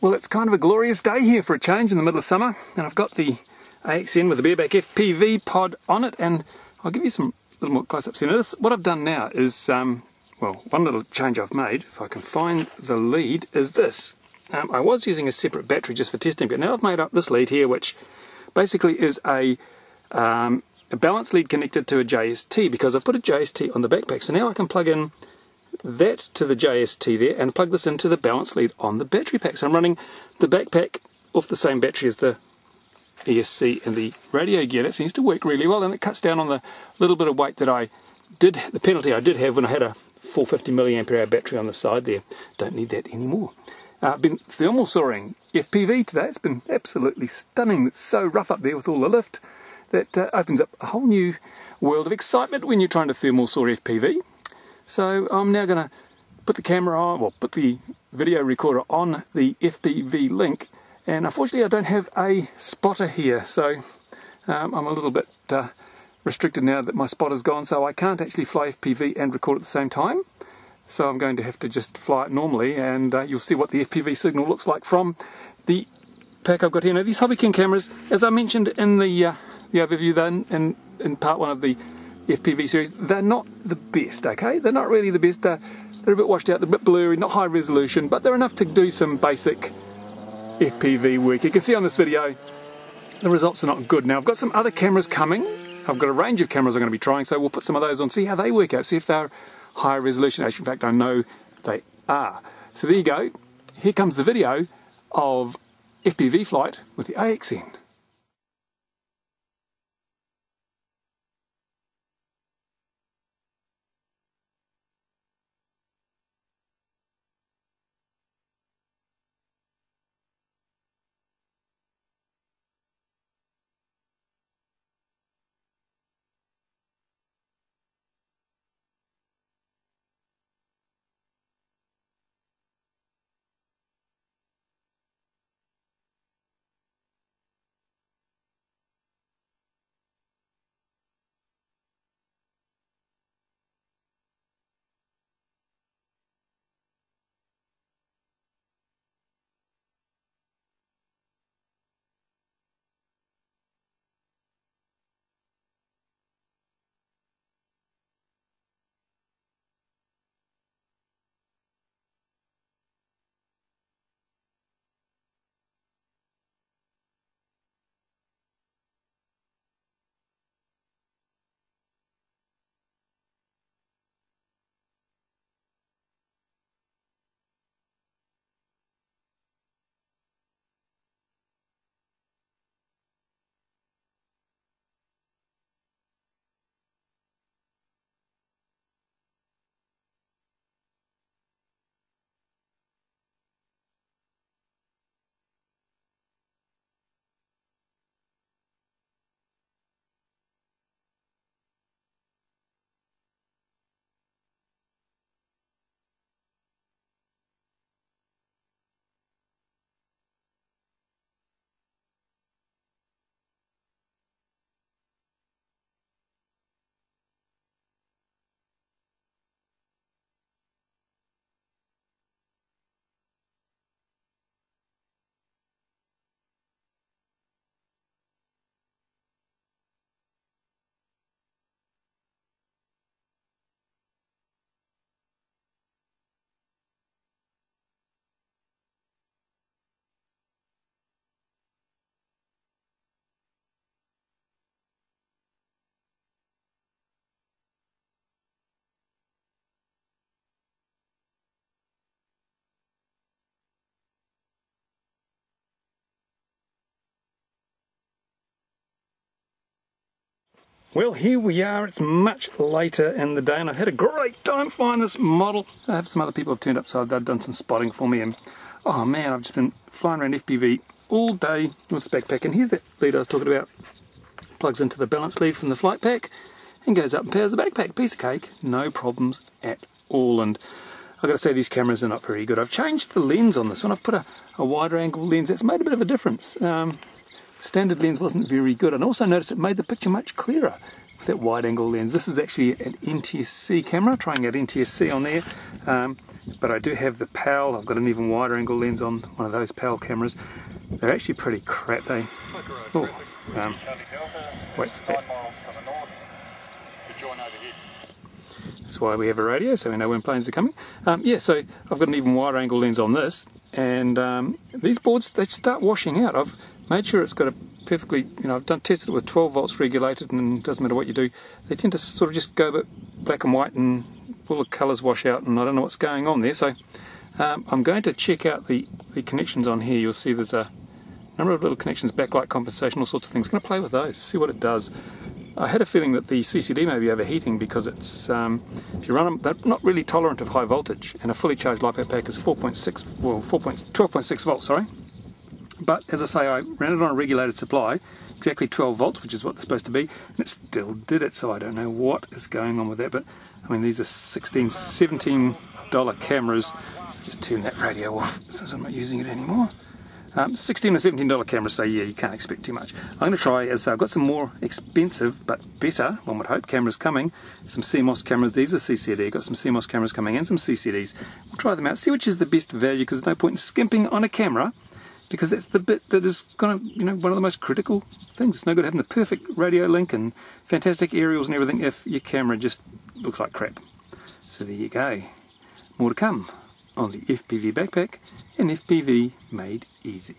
Well, it's kind of a glorious day here for a change in the middle of summer, and I've got the AXN with the bareback FPV pod on it, and I'll give you some little more close-ups. Now, what I've done now is, well, one little change I've made, if I can find the lead, is this. I was using a separate battery just for testing, but now I've made up this lead here, which basically is a balance lead connected to a JST, because I've put a JST on the backpack, so now I can plug in that to the JST there and plug this into the balance lead on the battery pack. So I'm running the backpack off the same battery as the ESC and the radio gear. That seems to work really well, and it cuts down on the little bit of weight that the penalty I did have when I had a 450 milliampere hour battery on the side there. Don't need that anymore. I've been thermal soaring FPV today. It's been absolutely stunning. It's so rough up there with all the lift that opens up a whole new world of excitement when you're trying to thermal soar FPV. So I'm now going to put the camera on, well, put the video recorder on the FPV link, and unfortunately I don't have a spotter here, so I'm a little bit restricted now that my spotter's gone, so I can't actually fly FPV and record at the same time. So I'm going to have to just fly it normally, and you'll see what the FPV signal looks like from the pack I've got here. Now, these Hobbycam cameras, as I mentioned in the overview then, in part one of the FPV series, they're not the best, okay? They're not really the best. They're a bit washed out, they're a bit blurry, not high resolution, but they're enough to do some basic FPV work. You can see on this video the results are not good. Now, I've got some other cameras coming. I've got a range of cameras I'm going to be trying, so we'll put some of those on, see how they work out, see if they're high resolution. Actually, in fact, I know they are. So there you go. Here comes the video of FPV flight with the AXN. Well, here we are. It's much later in the day, and I've had a great time flying this model. I have some other people have turned up, so they've done some spotting for me, and oh man, I've just been flying around FPV all day with this backpack. And here's that lead I was talking about. Plugs into the balance lead from the flight pack and goes up and powers the backpack. Piece of cake, no problems at all. And I've got to say, these cameras are not very good. I've changed the lens on this one. I've put a wider angle lens. It's made a bit of a difference. Standard lens wasn't very good, and also noticed it made the picture much clearer with that wide angle lens. This is actually an NTSC camera, trying out NTSC on there, but I do have the PAL. I've got an even wider angle lens on one of those PAL cameras. They're actually pretty crap. Wait for that. That's why we have a radio, so we know when planes are coming. Yeah, so I've got an even wider angle lens on this, and these boards, they start washing out. I've made sure it's got a perfectly, I've tested it with 12 volts regulated, and it doesn't matter what you do, they tend to sort of just go a bit black and white and all the colours wash out, and I don't know what's going on there. So I'm going to check out the connections on here. You'll see there's a number of little connections, backlight compensation, all sorts of things. I'm going to play with those, see what it does. I had a feeling that the CCD may be overheating because it's, if you run them, they're not really tolerant of high voltage, and a fully charged LiPo pack is 12.6 volts, sorry. But as I say, I ran it on a regulated supply, exactly 12 volts, which is what they're supposed to be, and it still did it, so I don't know what is going on with that. But I mean, these are $16, $17 cameras. Just turn that radio off since I'm not using it anymore. $16 or $17 cameras, so yeah, you can't expect too much. I'm going to try, as I've got some more expensive but better, one would hope, cameras coming. Some CMOS cameras. These are CCD. I've got some CMOS cameras coming and some CCDs. We'll try them out, see which is the best value, because there's no point in skimping on a camera, because that's the bit that is kind of, one of the most critical things. It's no good having the perfect radio link and fantastic aerials and everything if your camera just looks like crap. So there you go. More to come on the FPV backpack and FPV made easy.